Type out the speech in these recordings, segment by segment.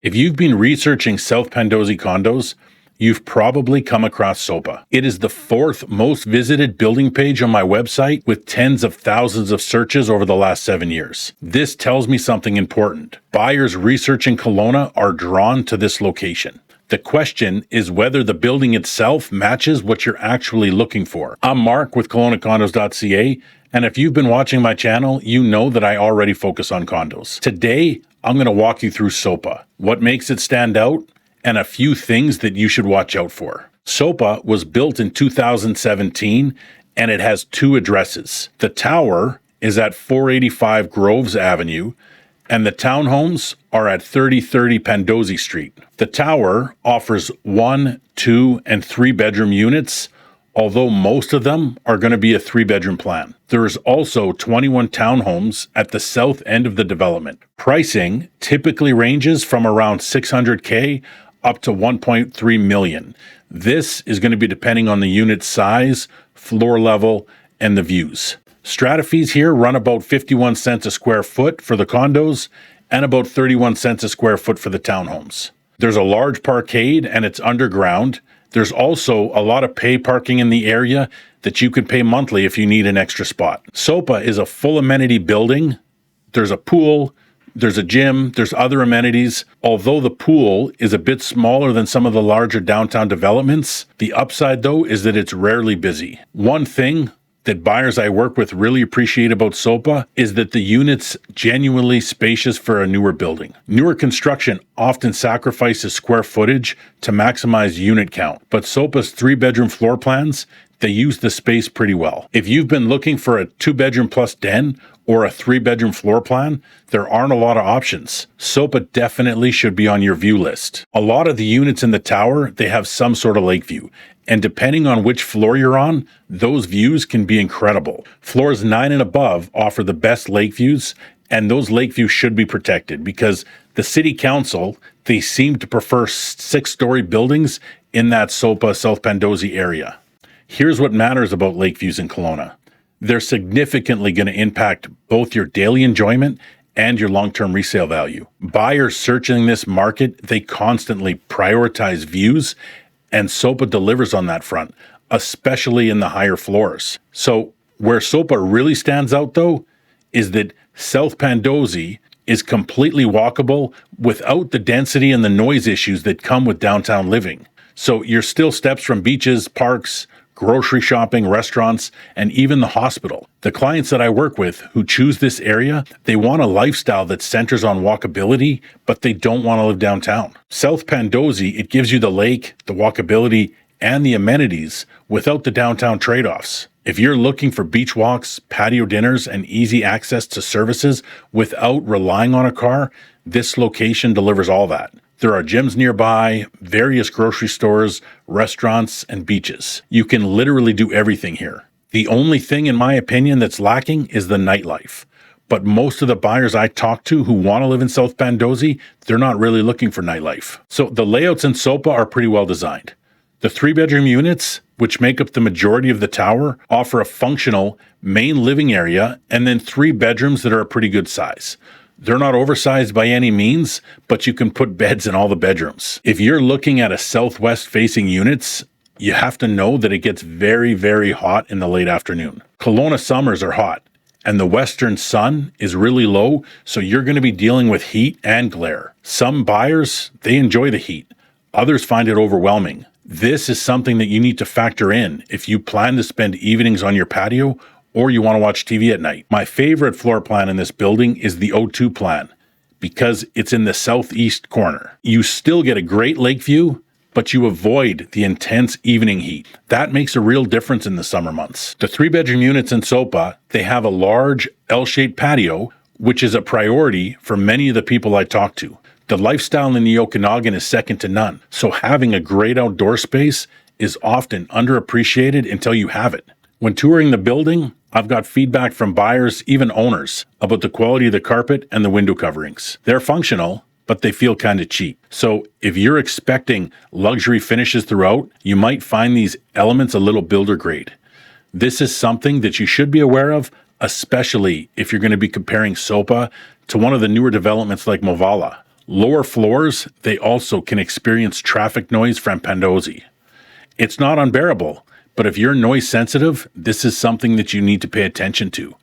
If you've been researching South Pandosy condos, you've probably come across SOPA. It is the 4th most visited building page on my website with tens of thousands of searches over the last 7 years. This tells me something important. Buyers researching Kelowna are drawn to this location. The question is whether the building itself matches what you're actually looking for. I'm Mark with KelownaCondos.ca, and if you've been watching my channel, you know that I already focus on condos. Today, I'm going to walk you through SOPA, what makes it stand out, and a few things that you should watch out for. SOPA was built in 2017, and it has 2 addresses. The tower is at 485 Groves Avenue, and the townhomes are at 3030 Pandosy Street. The tower offers 1, 2, and 3 bedroom units, although most of them are going to be a 3-bedroom plan. There is also 21 townhomes at the south end of the development. Pricing typically ranges from around $600K up to $1.3 million. This is going to be depending on the unit size, floor level, and the views. Strata fees here run about 51 cents a square foot for the condos and about 31 cents a square foot for the townhomes. There's a large parkade and it's underground. There's also a lot of pay parking in the area that you can pay monthly if you need an extra spot. SOPA is a full amenity building. There's a pool, there's a gym, there's other amenities. Although the pool is a bit smaller than some of the larger downtown developments, the upside though is that it's rarely busy. One thing that buyers I work with really appreciate about SOPA is that the unit's genuinely spacious for a newer building. Newer construction often sacrifices square footage to maximize unit count, but SOPA's 3-bedroom floor plans, they use the space pretty well. If you've been looking for a 2-bedroom plus den or a 3-bedroom floor plan, there aren't a lot of options. SOPA definitely should be on your view list. A lot of the units in the tower, they have some sort of lake view. And depending on which floor you're on, those views can be incredible. Floors 9 and above offer the best lake views, and those lake views should be protected because the city council, they seem to prefer 6-story buildings in that SOPA South Pandosy area. Here's what matters about lake views in Kelowna. They're significantly going to impact both your daily enjoyment and your long-term resale value. Buyers searching this market, they constantly prioritize views, and SOPA delivers on that front, especially in the higher floors. So where SOPA really stands out though, is that South Pandosy is completely walkable without the density and the noise issues that come with downtown living. So you're still steps from beaches, parks, grocery shopping, restaurants, and even the hospital. The clients that I work with who choose this area, they want a lifestyle that centers on walkability, but they don't want to live downtown. South Pandosy, it gives you the lake, the walkability, and the amenities without the downtown trade-offs. If you're looking for beach walks, patio dinners, and easy access to services without relying on a car, this location delivers all that. There are gyms nearby, various grocery stores, restaurants, and beaches. You can literally do everything here. The only thing, in my opinion, that's lacking is the nightlife. But most of the buyers I talk to who want to live in South Pandosy, they're not really looking for nightlife. So the layouts in SOPA are pretty well designed. The 3-bedroom units, which make up the majority of the tower, offer a functional main living area and then 3 bedrooms that are a pretty good size. They're not oversized by any means, but you can put beds in all the bedrooms. If you're looking at a southwest facing units, you have to know that it gets very, very hot in the late afternoon. Kelowna summers are hot, and the western sun is really low, so you're going to be dealing with heat and glare. Some buyers, they enjoy the heat. Others find it overwhelming. This is something that you need to factor in if you plan to spend evenings on your patio or you want to watch TV at night. My favorite floor plan in this building is the O2 plan because it's in the southeast corner. You still get a great lake view, but you avoid the intense evening heat. That makes a real difference in the summer months. The 3-bedroom units in SOPA, they have a large L-shaped patio, which is a priority for many of the people I talk to. The lifestyle in the Okanagan is second to none, so having a great outdoor space is often underappreciated until you have it. When touring the building, I've got feedback from buyers, even owners, about the quality of the carpet and the window coverings. They're functional, but they feel kind of cheap. So if you're expecting luxury finishes throughout, you might find these elements a little builder grade. This is something that you should be aware of, especially if you're going to be comparing SOPA to one of the newer developments like Movala. Lower floors, they also can experience traffic noise from Pandosy. It's not unbearable, but if you're noise sensitive, this is something that you need to pay attention to.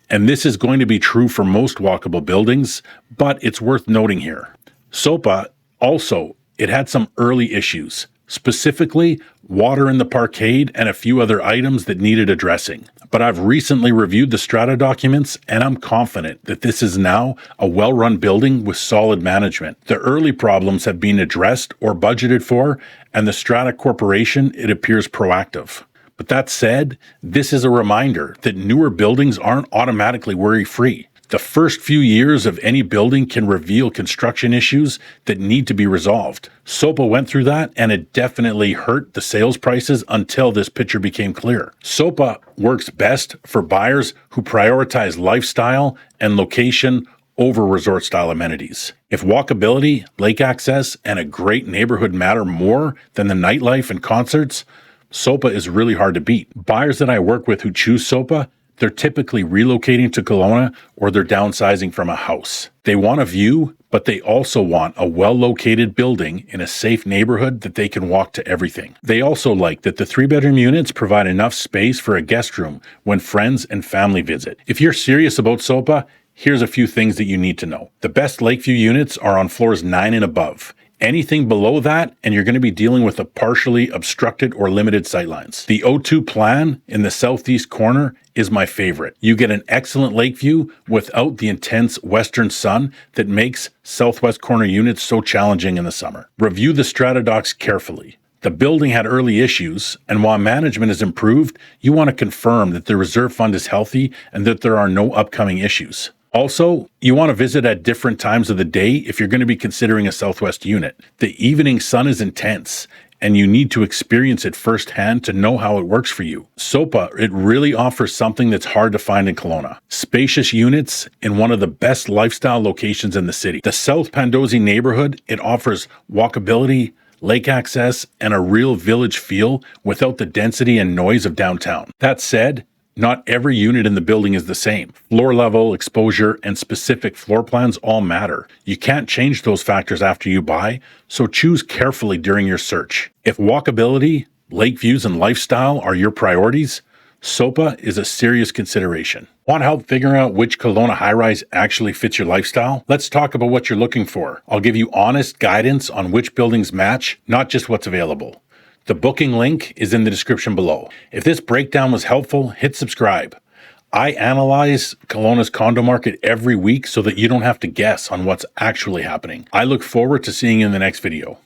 And this is going to be true for most walkable buildings, but it's worth noting here. SOPA also, it had some early issues, specifically water in the parkade and a few other items that needed addressing. But I've recently reviewed the Strata documents and I'm confident that this is now a well-run building with solid management. The early problems have been addressed or budgeted for, and the Strata Corporation, it appears proactive. But that said, this is a reminder that newer buildings aren't automatically worry-free. The first few years of any building can reveal construction issues that need to be resolved. SOPA went through that, and it definitely hurt the sales prices until this picture became clear. SOPA works best for buyers who prioritize lifestyle and location over resort-style amenities. If walkability, lake access, and a great neighborhood matter more than the nightlife and concerts, SOPA is really hard to beat. Buyers that I work with who choose SOPA, they're typically relocating to Kelowna or they're downsizing from a house. They want a view, but they also want a well-located building in a safe neighborhood that they can walk to everything. They also like that the 3-bedroom units provide enough space for a guest room when friends and family visit. If you're serious about SOPA, here's a few things that you need to know. The best Lakeview units are on floors 9 and above. Anything below that, and you're going to be dealing with a partially obstructed or limited sightlines. The O2 plan in the southeast corner is my favorite. You get an excellent lake view without the intense western sun that makes southwest corner units so challenging in the summer. Review the Strata docs carefully. The building had early issues, and while management is improved, you want to confirm that the reserve fund is healthy and that there are no upcoming issues. Also, you want to visit at different times of the day if you're going to be considering a southwest unit. The evening sun is intense, and you need to experience it firsthand to know how it works for you. SOPA, it really offers something that's hard to find in Kelowna. Spacious units in one of the best lifestyle locations in the city. The South Pandosy neighborhood, it offers walkability, lake access, and a real village feel without the density and noise of downtown. That said, not every unit in the building is the same. Floor level, exposure, and specific floor plans all matter. You can't change those factors after you buy, so choose carefully during your search. If walkability, lake views, and lifestyle are your priorities, SOPA is a serious consideration. Want help figuring out which Kelowna high-rise actually fits your lifestyle? Let's talk about what you're looking for. I'll give you honest guidance on which buildings match, not just what's available. The booking link is in the description below. If this breakdown was helpful, hit subscribe. I analyze Kelowna's condo market every week so that you don't have to guess on what's actually happening. I look forward to seeing you in the next video.